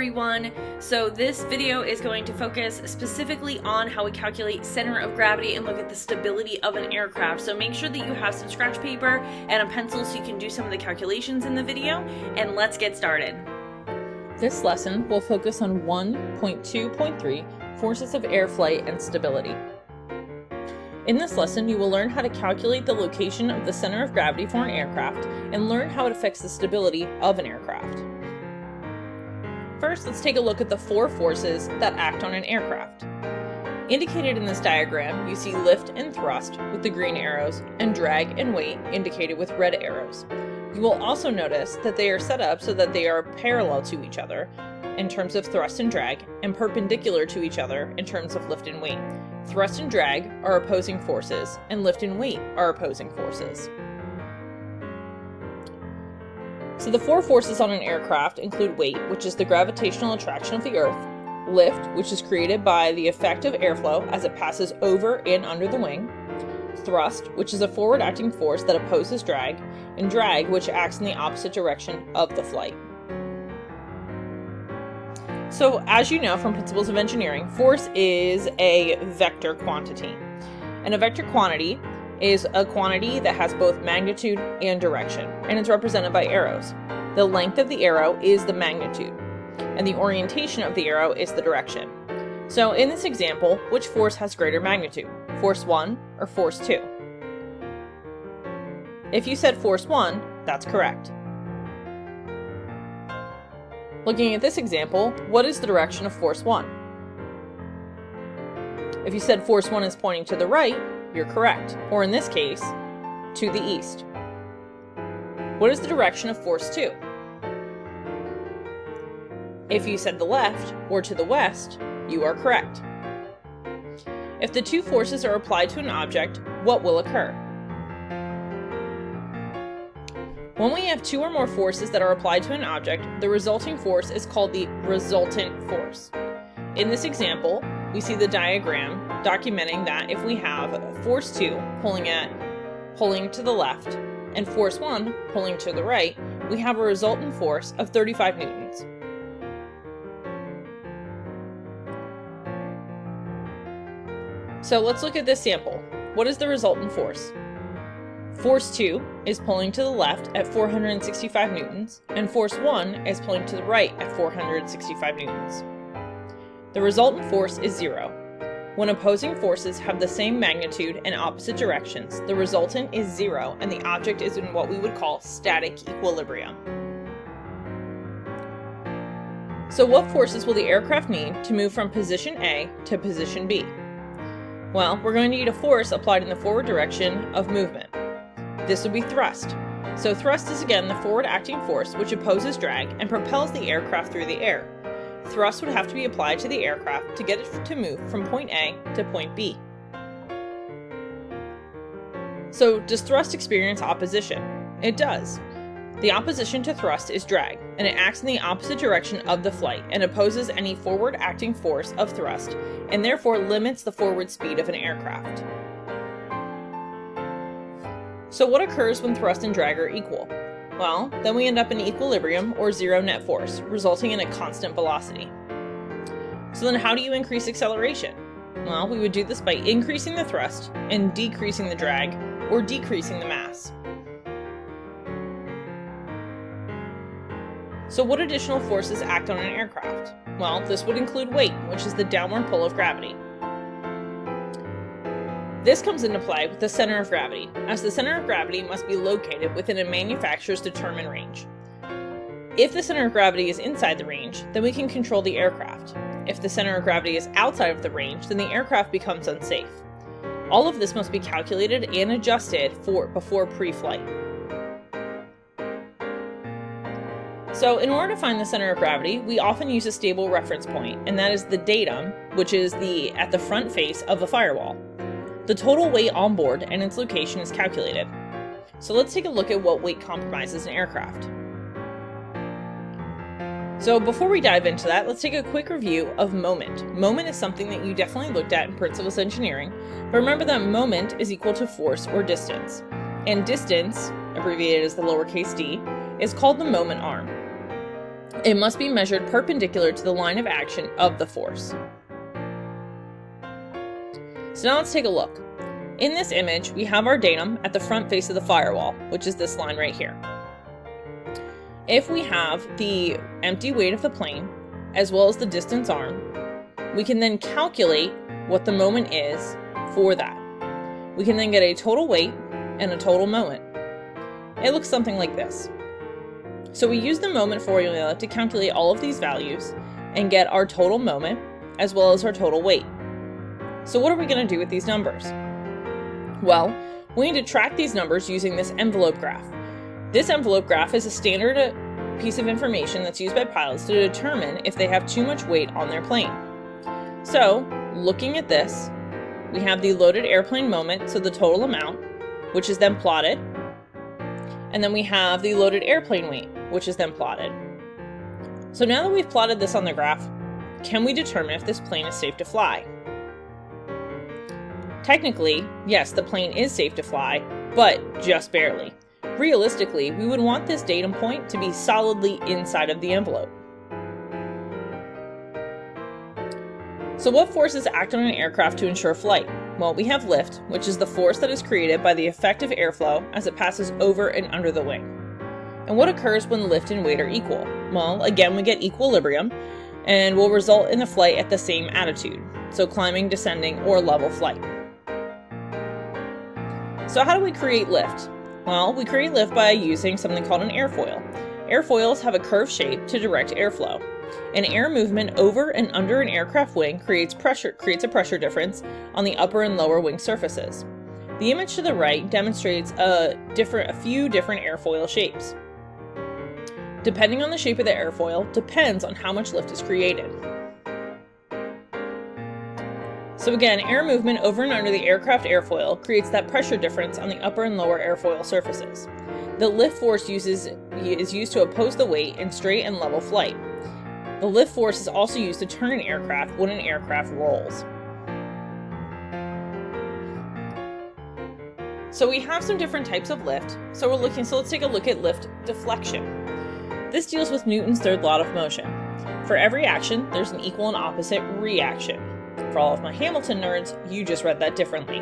everyone. So this video is going to focus specifically on how we calculate center of gravity and look at the stability of an aircraft. So make sure that you have some scratch paper and a pencil so you can do some of the calculations in the video, and let's get started. This lesson will focus on 1.2.3 Forces of Air Flight and Stability. In this lesson, you will learn how to calculate the location of the center of gravity for an aircraft and learn how it affects the stability of an aircraft. First, let's take a look at the four forces that act on an aircraft. Indicated in this diagram, you see lift and thrust with the green arrows and drag and weight indicated with red arrows. You will also notice that they are set up so that they are parallel to each other in terms of thrust and drag and perpendicular to each other in terms of lift and weight. Thrust and drag are opposing forces, and lift and weight are opposing forces. So the four forces on an aircraft include weight, which is the gravitational attraction of the Earth, lift, which is created by the effect of airflow as it passes over and under the wing, thrust, which is a forward-acting force that opposes drag, and drag, which acts in the opposite direction of the flight. So, as you know from Principles of Engineering, force is a vector quantity. And a vector quantity is a quantity that has both magnitude and direction, and it's represented by arrows. The length of the arrow is the magnitude, and the orientation of the arrow is the direction. So, in this example, which force has greater magnitude? Force 1 or force 2? If you said force 1, that's correct. Looking at this example, what is the direction of force 1? If you said force 1 is pointing to the right, you're correct, or in this case, to the east. What is the direction of force 2? If you said the left or to the west, you are correct. If the two forces are applied to an object, what will occur? When we have two or more forces that are applied to an object, the resulting force is called the resultant force. In this example, we see the diagram documenting that if we have force 2 pulling to the left and force 1 pulling to the right, we have a resultant force of 35 newtons. So let's look at this sample. What is the resultant force? Force 2 is pulling to the left at 465 newtons, and force 1 is pulling to the right at 465 newtons. The resultant force is 0. When opposing forces have the same magnitude and opposite directions, the resultant is 0 and the object is in what we would call static equilibrium. So what forces will the aircraft need to move from position A to position B? Well, we're going to need a force applied in the forward direction of movement. This would be thrust. So thrust is again the forward-acting force which opposes drag and propels the aircraft through the air. Thrust would have to be applied to the aircraft to get it to move from point A to point B. So does thrust experience opposition? It does. The opposition to thrust is drag, and it acts in the opposite direction of the flight and opposes any forward-acting force of thrust, and therefore limits the forward speed of an aircraft. So what occurs when thrust and drag are equal? Well, then we end up in equilibrium or zero net force, resulting in a constant velocity. So then how do you increase acceleration? Well, we would do this by increasing the thrust and decreasing the drag, or decreasing the mass. So what additional forces act on an aircraft? Well, this would include weight, which is the downward pull of gravity. This comes into play with the center of gravity, as the center of gravity must be located within a manufacturer's determined range. If the center of gravity is inside the range, then we can control the aircraft. If the center of gravity is outside of the range, then the aircraft becomes unsafe. All of this must be calculated and adjusted before pre-flight. So in order to find the center of gravity, we often use a stable reference point, and that is the datum, which is at the front face of the firewall. The total weight on board and its location is calculated. So let's take a look at what weight compromises an aircraft. So before we dive into that, let's take a quick review of moment. Moment is something that you definitely looked at in Principles of Engineering, but remember that moment is equal to force or distance. And distance, abbreviated as the lowercase d, is called the moment arm. It must be measured perpendicular to the line of action of the force. So now let's take a look. In this image, we have our datum at the front face of the firewall, which is this line right here. If we have the empty weight of the plane, as well as the distance arm, we can then calculate what the moment is for that. We can then get a total weight and a total moment. It looks something like this. So we use the moment formula to calculate all of these values and get our total moment as well as our total weight. So what are we going to do with these numbers? Well, we need to track these numbers using this envelope graph. This envelope graph is a standard piece of information that's used by pilots to determine if they have too much weight on their plane. So, looking at this, we have the loaded airplane moment, so the total amount, which is then plotted. And then we have the loaded airplane weight, which is then plotted. So now that we've plotted this on the graph, can we determine if this plane is safe to fly? Technically, yes, the plane is safe to fly, but just barely. Realistically, we would want this datum point to be solidly inside of the envelope. So what forces act on an aircraft to ensure flight? Well, we have lift, which is the force that is created by the effective airflow as it passes over and under the wing. And what occurs when lift and weight are equal? Well, again, we get equilibrium and will result in the flight at the same attitude, so climbing, descending, or level flight. So how do we create lift? Well, we create lift by using something called an airfoil. Airfoils have a curved shape to direct airflow. An air movement over and under an aircraft wing creates a pressure difference on the upper and lower wing surfaces. The image to the right demonstrates a few different airfoil shapes. Depending on the shape of the airfoil, depends on how much lift is created. So again, air movement over and under the aircraft airfoil creates that pressure difference on the upper and lower airfoil surfaces. The lift force is used to oppose the weight in straight and level flight. The lift force is also used to turn an aircraft when an aircraft rolls. So we have some different types of lift. So let's take a look at lift deflection. This deals with Newton's third law of motion. For every action, there's an equal and opposite reaction. For all of my Hamilton nerds, you just read that differently.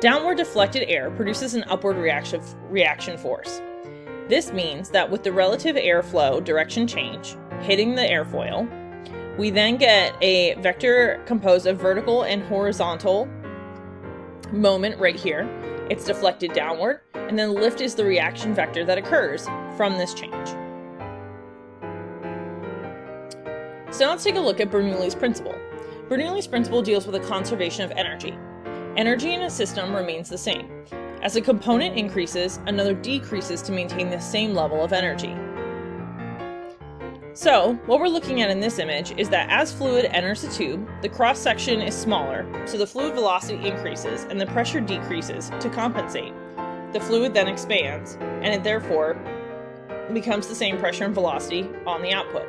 Downward deflected air produces an upward reaction force. This means that with the relative airflow direction change hitting the airfoil, we then get a vector composed of vertical and horizontal moment right here. It's deflected downward, and then lift is the reaction vector that occurs from this change. So now let's take a look at Bernoulli's principle. Bernoulli's principle deals with the conservation of energy. Energy in a system remains the same. As a component increases, another decreases to maintain the same level of energy. So, what we're looking at in this image is that as fluid enters the tube, the cross-section is smaller, so the fluid velocity increases and the pressure decreases to compensate. The fluid then expands, and it therefore becomes the same pressure and velocity on the output.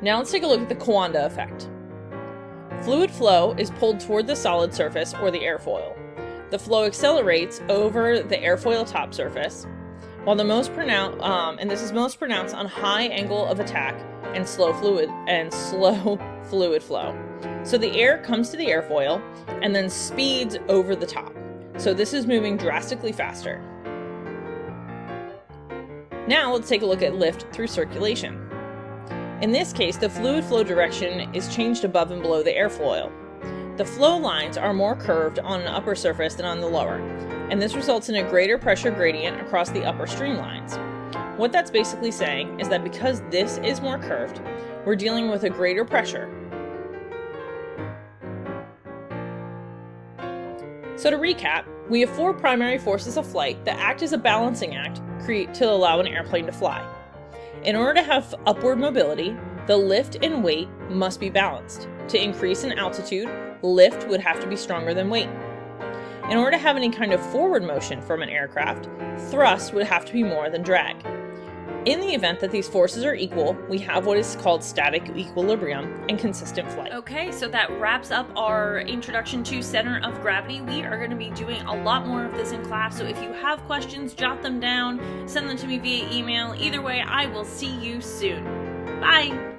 Now let's take a look at the Coanda effect. Fluid flow is pulled toward the solid surface or the airfoil. The flow accelerates over the airfoil top surface, while this is most pronounced on high angle of attack and slow fluid flow. So the air comes to the airfoil and then speeds over the top. So this is moving drastically faster. Now let's take a look at lift through circulation. In this case, the fluid flow direction is changed above and below the airfoil. The flow lines are more curved on an upper surface than on the lower, and this results in a greater pressure gradient across the upper streamlines. What that's basically saying is that because this is more curved, we're dealing with a greater pressure. So to recap, we have 4 primary forces of flight that act as a balancing act to allow an airplane to fly. In order to have upward mobility, the lift and weight must be balanced. To increase in altitude, lift would have to be stronger than weight. In order to have any kind of forward motion from an aircraft, thrust would have to be more than drag. In the event that these forces are equal, we have what is called static equilibrium and consistent flight. Okay, so that wraps up our introduction to center of gravity. We are going to be doing a lot more of this in class, so if you have questions, jot them down, send them to me via email. Either way, I will see you soon. Bye!